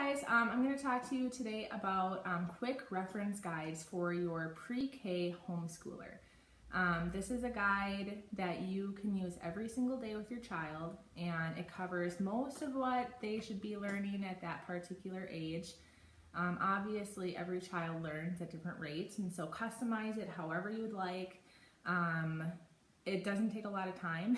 guys, I'm going to talk to you today about quick reference guides for your pre-K homeschooler. This is a guide that you can use every single day with your child, and it covers most of what they should be learning at that particular age. Obviously, every child learns at different rates, and so customize it however you would like. It doesn't take a lot of time.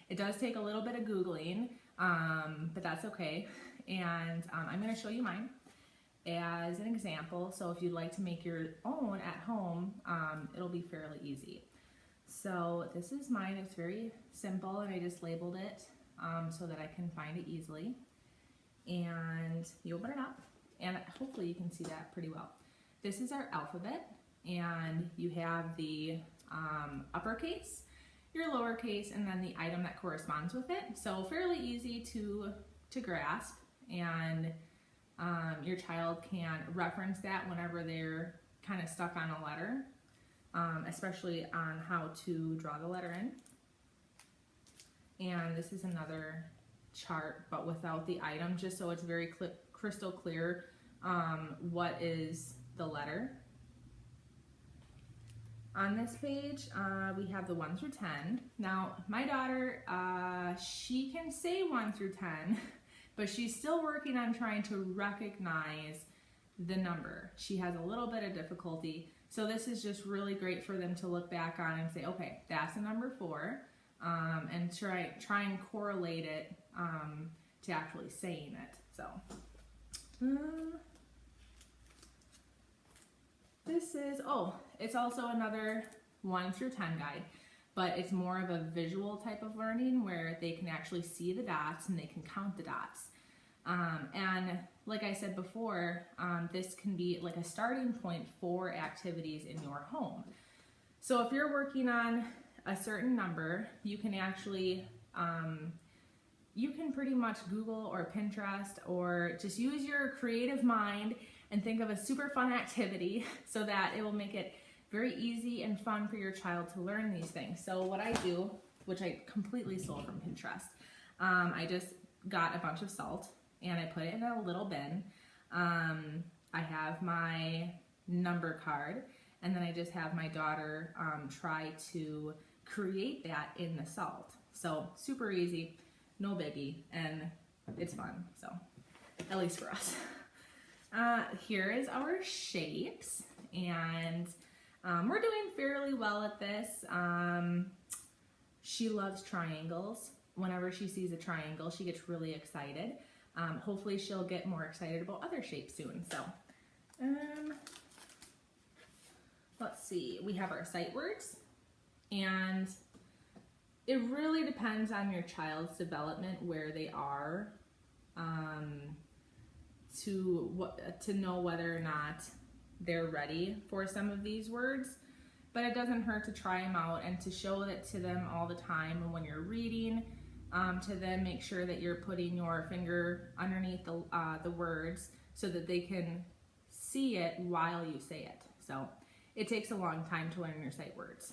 It does take a little bit of Googling, but that's okay. And I'm going to show you mine as an example. So if you'd like to make your own at home, it'll be fairly easy. So this is mine. It's very simple, and I just labeled it so that I can find it easily. And you open it up, and hopefully you can see that pretty well. This is our alphabet, and you have the uppercase, your lowercase, and then the item that corresponds with it. So fairly easy to grasp, and your child can reference that whenever they're kind of stuck on a letter, especially on how to draw the letter in. And this is another chart, but without the item, just so it's very crystal clear what is the letter. On this page, we have the 1 through 10. Now, my daughter, she can say 1 through 10, but she's still working on trying to recognize the number. She has a little bit of difficulty, so this is just really great for them to look back on and say, okay, that's a number 4, and try and correlate it to actually saying it. So, this is, it's also another 1 through 10 guide, but it's more of a visual type of learning where they can actually see the dots and they can count the dots. And like I said before, this can be like a starting point for activities in your home. So if you're working on a certain number, you can actually, you can pretty much Google or Pinterest or just use your creative mind and think of a super fun activity so that it will make it very easy and fun for your child to learn these things. So what I do, which I completely stole from Pinterest, I just got a bunch of salt and I put it in a little bin. I have my number card, and then I just have my daughter try to create that in the salt. So super easy, no biggie, and it's fun, so at least for us. Here is our shapes, and we're doing fairly well at this. She loves triangles. Whenever she sees a triangle, she gets really excited. Hopefully she'll get more excited about other shapes soon. So, let's see, we have our sight words, and it really depends on your child's development where they are to know whether or not they're ready for some of these words. But it doesn't hurt to try them out and to show it to them all the time. And when you're reading to them, make sure that you're putting your finger underneath the words so that they can see it while you say it. So it takes a long time to learn your sight words.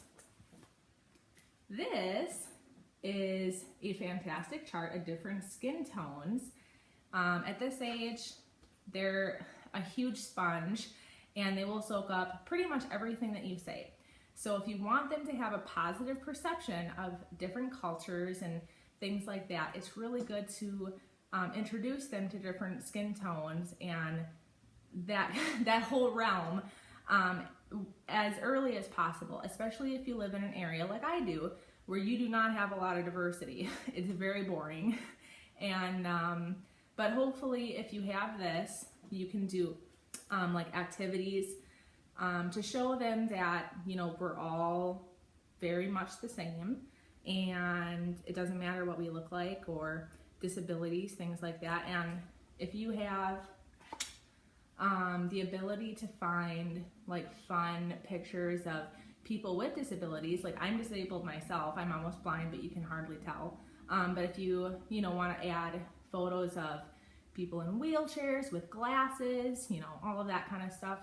This is a fantastic chart of different skin tones. At this age, they're a huge sponge, and they will soak up pretty much everything that you say. So if you want them to have a positive perception of different cultures and things like that, it's really good to introduce them to different skin tones and that whole realm as early as possible, especially if you live in an area like I do, where you do not have a lot of diversity. It's very boring. And but hopefully if you have this, you can do like activities to show them that, you know, we're all very much the same, and it doesn't matter what we look like or disabilities, things like that. And if you have the ability to find like fun pictures of people with disabilities, like I'm disabled myself, I'm almost blind, but you can hardly tell. But if you want to add photos of people in wheelchairs with glasses, you know, all of that kind of stuff,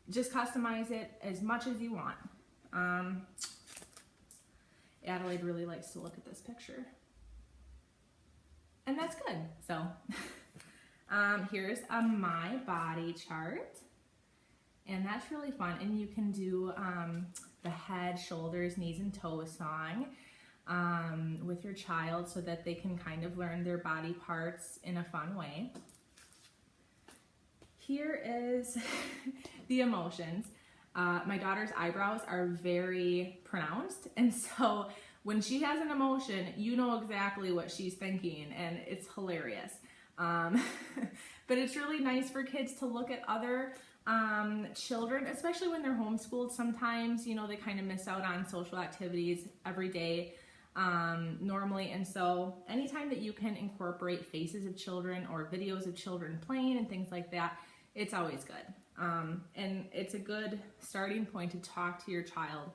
just customize it as much as you want. Adelaide really likes to look at this picture, and that's good. So Here's a My Body chart, and that's really fun. And you can do the head, shoulders, knees, and toes song with your child so that they can kind of learn their body parts in a fun way. Here is the emotions. My daughter's eyebrows are very pronounced, and so when she has an emotion, you know exactly what she's thinking, and it's hilarious. But it's really nice for kids to look at other children, especially when they're homeschooled. Sometimes, you know, they kind of miss out on social activities every day normally, and so anytime that you can incorporate faces of children or videos of children playing and things like that, it's always good. And it's a good starting point to talk to your child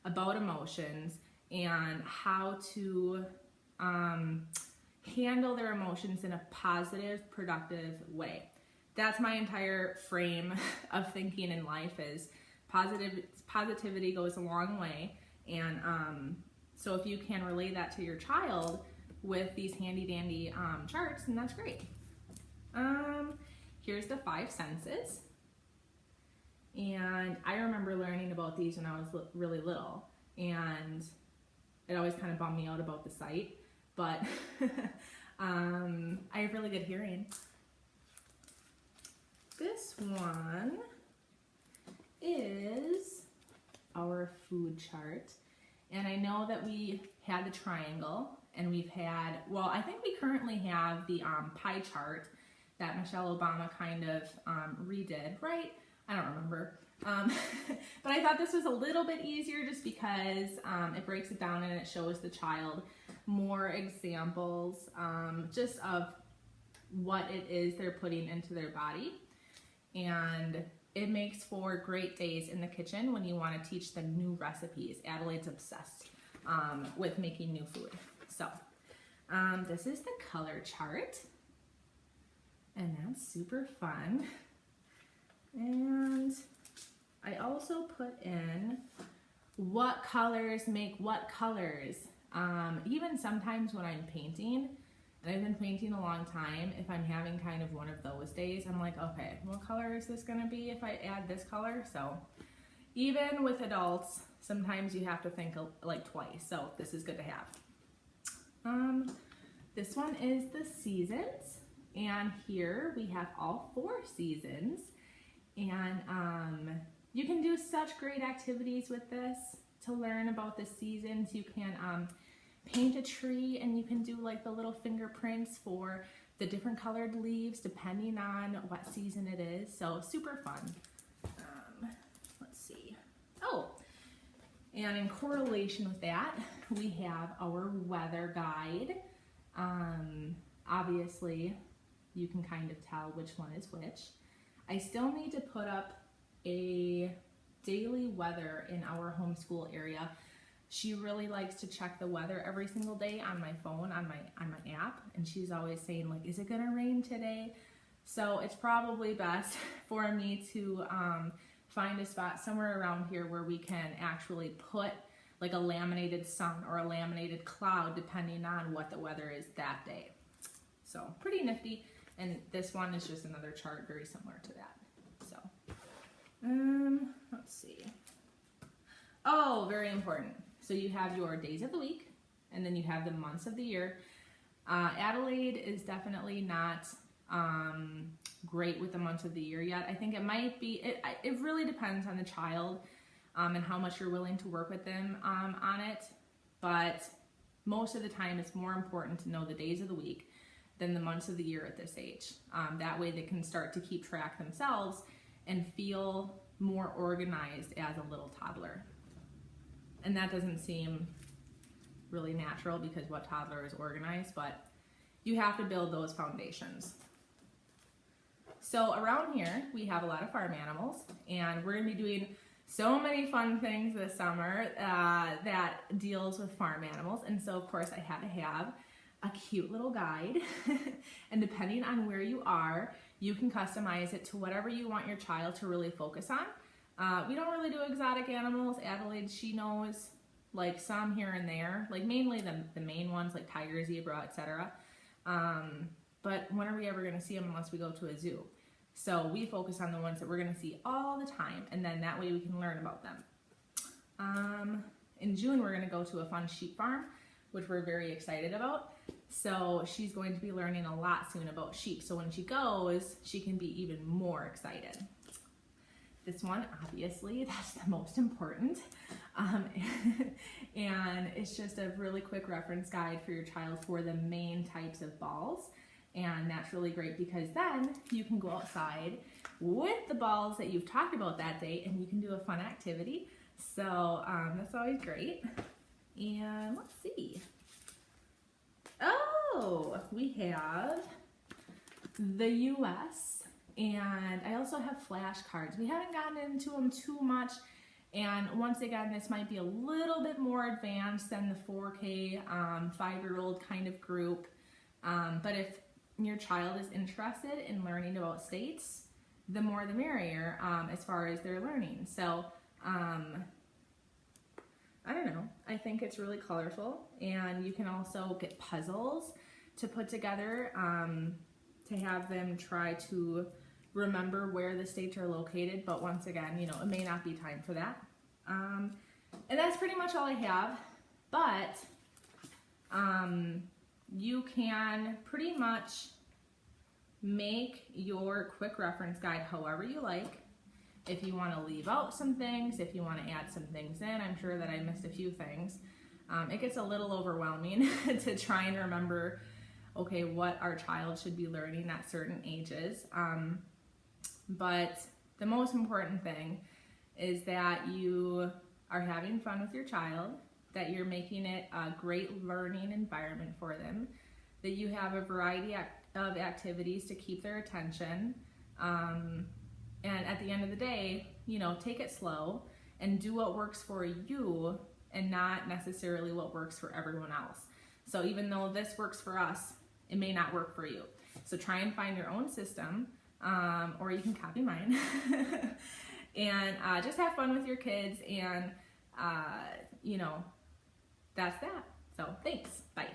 about emotions and how to handle their emotions in a positive, productive way. That's my entire frame of thinking in life, is positivity goes a long way. And so if you can relay that to your child with these handy dandy charts, then that's great. Here's the 5 senses. And I remember learning about these when I was really little, and it always kind of bummed me out about the sight, but I have really good hearing. This one is our food chart, and I know that we had the triangle, and we've had, well, I think we currently have the pie chart that Michelle Obama kind of redid, right? I don't remember. But I thought this was a little bit easier just because it breaks it down and it shows the child more examples just of what it is they're putting into their body. And it makes for great days in the kitchen when you want to teach them new recipes. Adelaide's obsessed with making new food. So this is the color chart. And that's super fun. And I also put in what colors make what colors. Even sometimes when I'm painting, and I've been painting a long time, if I'm having kind of one of those days, I'm like, okay, what color is this gonna be if I add this color? So even with adults, sometimes you have to think like twice. So this is good to have. This one is the seasons. And here we have all 4 seasons, and you can do such great activities with this to learn about the seasons. You can paint a tree, and you can do like the little fingerprints for the different colored leaves depending on what season it is. So super fun. Let's see. Oh, and in correlation with that, we have our weather guide. Obviously, you can kind of tell which one is which. I still need to put up a daily weather in our homeschool area. She really likes to check the weather every single day on my phone, on my app, and she's always saying like, is it gonna rain today? So it's probably best for me to find a spot somewhere around here where we can actually put like a laminated sun or a laminated cloud depending on what the weather is that day. So pretty nifty. And this one is just another chart very similar to that. So, let's see. Oh, very important. So you have your days of the week, and then you have the months of the year. Adelaide is definitely not great with the months of the year yet. I think it might be, it really depends on the child and how much you're willing to work with them on it. But most of the time, it's more important to know the days of the week than the months of the year at this age. That way they can start to keep track themselves and feel more organized as a little toddler. And that doesn't seem really natural because what toddler is organized, but you have to build those foundations. So around here, we have a lot of farm animals, and we're gonna be doing so many fun things this summer that deals with farm animals. And so of course I had to have a cute little guide. And depending on where you are, you can customize it to whatever you want your child to really focus on. We don't really do exotic animals. Adelaide, she knows like some here and there, like mainly the main ones like tiger, zebra, etc. but when are we ever going to see them unless we go to a zoo? So we focus on the ones that we're going to see all the time, and then that way we can learn about them. In June, we're going to go to a fun sheep farm, which we're very excited about. So she's going to be learning a lot soon about sheep. So when she goes, she can be even more excited. This one, obviously, that's the most important. And it's just a really quick reference guide for your child for the main types of balls. And that's really great because then you can go outside with the balls that you've talked about that day and you can do a fun activity. So that's always great. And let's see. Oh, we have the US, and I also have flashcards. We haven't gotten into them too much, and once again, this might be a little bit more advanced than the 4K 5-year-old kind of group, but if your child is interested in learning about states, the more the merrier as far as their learning. So I don't know, I think it's really colorful, and you can also get puzzles to put together to have them try to remember where the states are located, but once again, you know, it may not be time for that. And that's pretty much all I have, but you can pretty much make your quick reference guide however you like. If you want to leave out some things, if you want to add some things in, I'm sure that I missed a few things. It gets a little overwhelming to try and remember, okay, what our child should be learning at certain ages. But the most important thing is that you are having fun with your child, that you're making it a great learning environment for them, that you have a variety of activities to keep their attention. And at the end of the day, you know, take it slow and do what works for you and not necessarily what works for everyone else. So even though this works for us, it may not work for you. So try and find your own system, or you can copy mine. And just have fun with your kids, and you know, that's that. So thanks, bye.